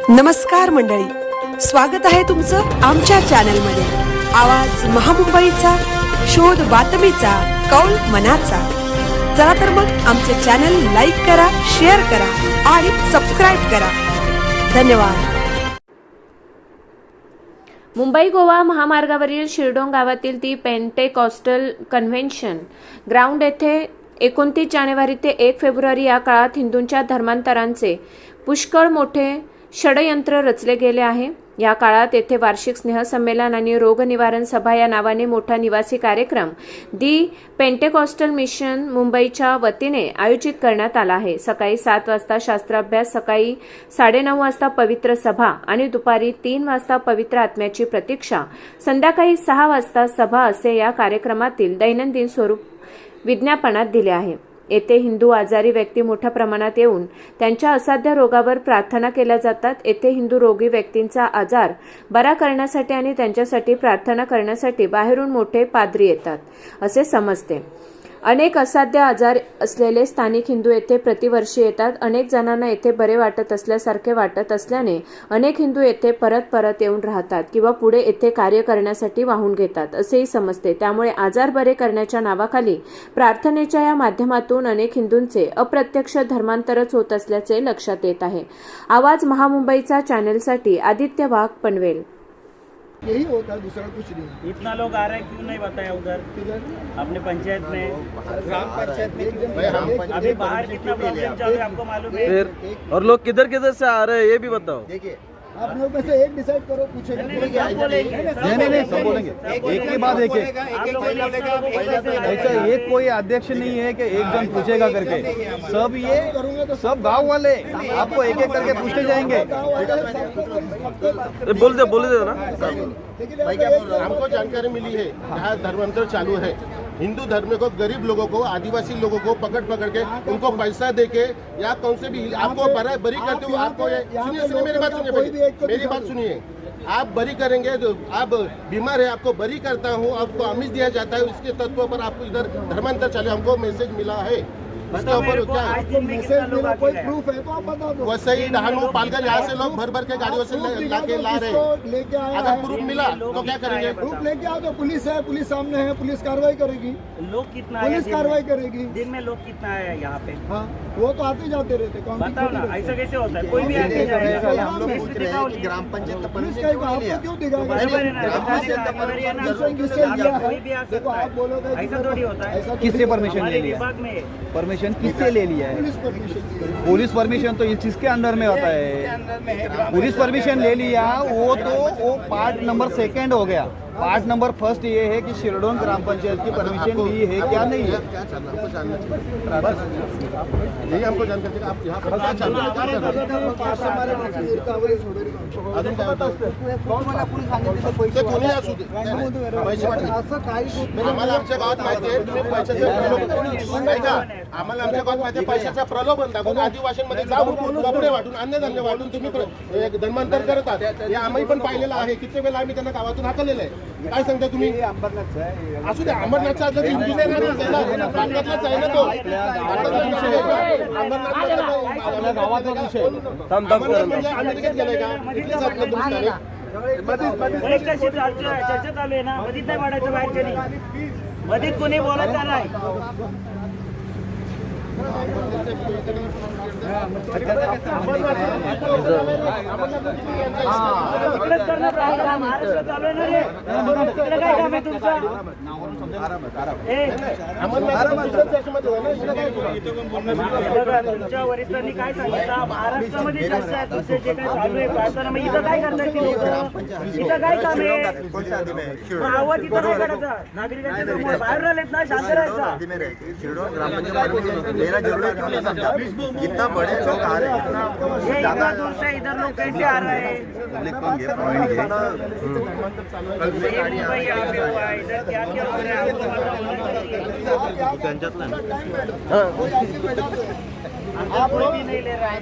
नमस्कार मंडळी, स्वागत आहे तुमचं आमच्या चॅनलमध्ये। आवाज महामुंबईचा, शोध बातमीचा, कौल मनाचा। चला तर मग आमचे चॅनल लाईक करा, शेअर करा आणि सबस्क्राइब करा। धन्यवाद। मुंबई गोवा महामार्गावरील शिरडोन गावातील ती पेंटेकॉस्टल कन्व्हेन्शन ग्राउंड येथे 29 जानेवारी ते 1 फेब्रुवारी या काळात हिंदूंच्या धर्मांतरांचे पुष्कळ मोठे षडयंत्र रचले गेले आहे। या काळात येथे वार्षिक स्नेहसंमेलन आणि रोग निवारण सभा या नावाने मोठा निवासी कार्यक्रम दी पेंटेकॉस्टल मिशन मुंबईच्या वतीने आयोजित करण्यात आला आहे। सकाळी 7 वाजता शास्त्राभ्यास, सकाळी 9:30 वाजता पवित्र सभा आणि दुपारी 3 वाजता पवित्र आत्म्याची प्रतीक्षा, संध्याकाळी 6 वाजता सभा असे या कार्यक्रमातील दैनंदिन स्वरूप विज्ञापनात दिले आहे। येथे हिंदू आजारी व्यक्ती मोठ्या प्रमाणात येऊन त्यांच्या असाध्य रोगावर प्रार्थना केल्या जातात। येथे हिंदू रोगी व्यक्तींचा आजार बरा करण्यासाठी आणि त्यांच्यासाठी प्रार्थना करण्यासाठी बाहेरून मोठे पाद्री येतात असे समजते। अनेक असाध्य आजार असलेले स्थानिक हिंदू येथे प्रतिवर्षी येतात। अनेक जणांना येथे बरे वाटत असल्यासारखे वाटत असल्याने अनेक हिंदू येथे परत येऊन राहतात किंवा पुढे येथे कार्य करण्यासाठी वाहून घेतात असेही समजते। त्यामुळे आजार बरे करण्याच्या नावाखाली प्रार्थनेच्या या माध्यमातून अनेक हिंदूंचे अप्रत्यक्ष धर्मांतरच होत असल्याचे लक्षात येत आहे। आवाज महामुंबईचा चॅनलसाठी आदित्य वाघ, पनवेल। यही होता है, दूसरा कुछ नहीं। इतना लोग आ रहे हैं, क्यों नहीं बताया उधर अपने पंचायत में, ग्राम पंचायत में अभी बाहर कितना प्रॉब्लम चल रहा है आपको मालूम है? फिर और लोग किधर किधर से आ रहे हैं ये भी बताओ। देखिए, आप लोग में से एक डिसाइड करो, पूछेगा नहीं, सब बोलेंगे। नहीं सब बोलेंगे, एक के बाद एक एक। ऐसा एक कोई अध्यक्ष नहीं है कि एक जन पूछेगा करके, सब ये सब गांव वाले आपको एक एक करके पूछते जाएंगे। बोल दे ना। भाई क्या बोल रहा हूं? हमको जानकारी मिली है यहाँ धर्मांतर चालू है। हिंदू धर्म को, गरीब लोगों को, आदिवासी लोगों को पकड़ के उनको पैसा देके या कौन से भी आपको बरी करते हुए आपको सुनिए मेरी बात सुनिए पहले, मेरी बात सुनिए। आप बरी करेंगे, आप बीमार है, आपको बरी करता हूँ, आपको आमिष दिया जाता है, उसके तत्व पर आपको इधर धर्मांतर चालू, हमको मैसेज मिला है। इसके ऊपर क्या है? मैसेज मिला, कोई प्रूफ है तो आप बता दो। वैसे ही डहानू पालकर यहाँ से लोग भर के गाड़ियों से ला रहे हैं। लेके आया अगर प्रूफ मिला तो क्या करेंगे? प्रूफ लेके आओ तो पुलिस है, पुलिस सामने है, पुलिस कार्रवाई करेगी, लोग कितना पुलिस आए कार्रवाई दिन में? करेगी। दिन में लोग कितना आया यहाँ पे? हाँ, वो तो आते जाते रहते। कौन बताओ ना, ऐसा कैसे होता है? कोई भी आके जाएगा। हम लोग पूछ रहे हैं कि ग्राम पंचायत पुलिस का आपको क्यों दिखाएगा? देखो आप बोलोगे ऐसा थोड़ी होता है। किससे परमिशन ले लिया? विभाग में परमिशन किससे ले लिया है? पुलिस परमिशन तो इस चीज के अंदर में होता है। पुलिस परमिशन ले लिया वो पार्ट नंबर 2 हो गया। पार्ट नंबर 1 ये है कि शिरडोन ग्राम पंचायत की परमिशन ली है क्या नहीं है। क्या चल रहा है हमको जानना चाहिए। यही हमको जानकारी आप यहाँ पर क्या चल रहा है? ते कोणी असू दे, पैसे वाटले आम्हाला आमच्या गावात माहिती आहे तुम्ही पैशाचं नाही का? आम्हाला आमच्या गावात माहिती आहे पैशाचा प्रलोभन दाखवून आदिवासींमध्ये जाऊन कपडे वाटून, अन्नधान्य वाटून तुम्ही धर्मांतर करतात। हे आम्ही पण पाहिलेलं आहे। किती वेळा आम्ही त्यांना गावातून हाकललेलं आहे। काय सांगता तुम्ही? असू दे, अंबरनाथचा असलं तर हिंदू नाही ना, भारतातलाच आहे ना तो। आपल्या गावाचा विषय अंबरनाथ म्हणजे अमेरिकेत गेलाय का? इथलेच आपलं दुरुस्त वरिष्ठ चर्चा चालू आहे ना, मधीत नाही वाढायचं बाहेरच्या नाही, मधीत कोणी बोलायचं नाही। इकडेच करणार आहे का? महाराष्ट्र चालू आहे ना रे, इकडे काय काम आहे तुमचं? बघा, तुमच्या वरिष्ठांनी काय सांगितलं? महाराष्ट्रामध्ये चर्चा आहे, तुमचे जे काय चालू आहे प्रार्थना, मग इथं काय करणार ते लोक? इथं काय काम आहे? आवाज इथं काय करायचा? नागरिकांच्या समोर बाहेर राहिलेत ना, शांत राहायचा। इतना बड़े लोग आ रहे हैं, ये इतना दूर से इधर लोग कैसे आ रहे हैं? मुंबई यहाँ पे हुआ है, इधर क्या क्या हो रहा है आपको मालूम है? आप लोग भी नहीं ले रहा है।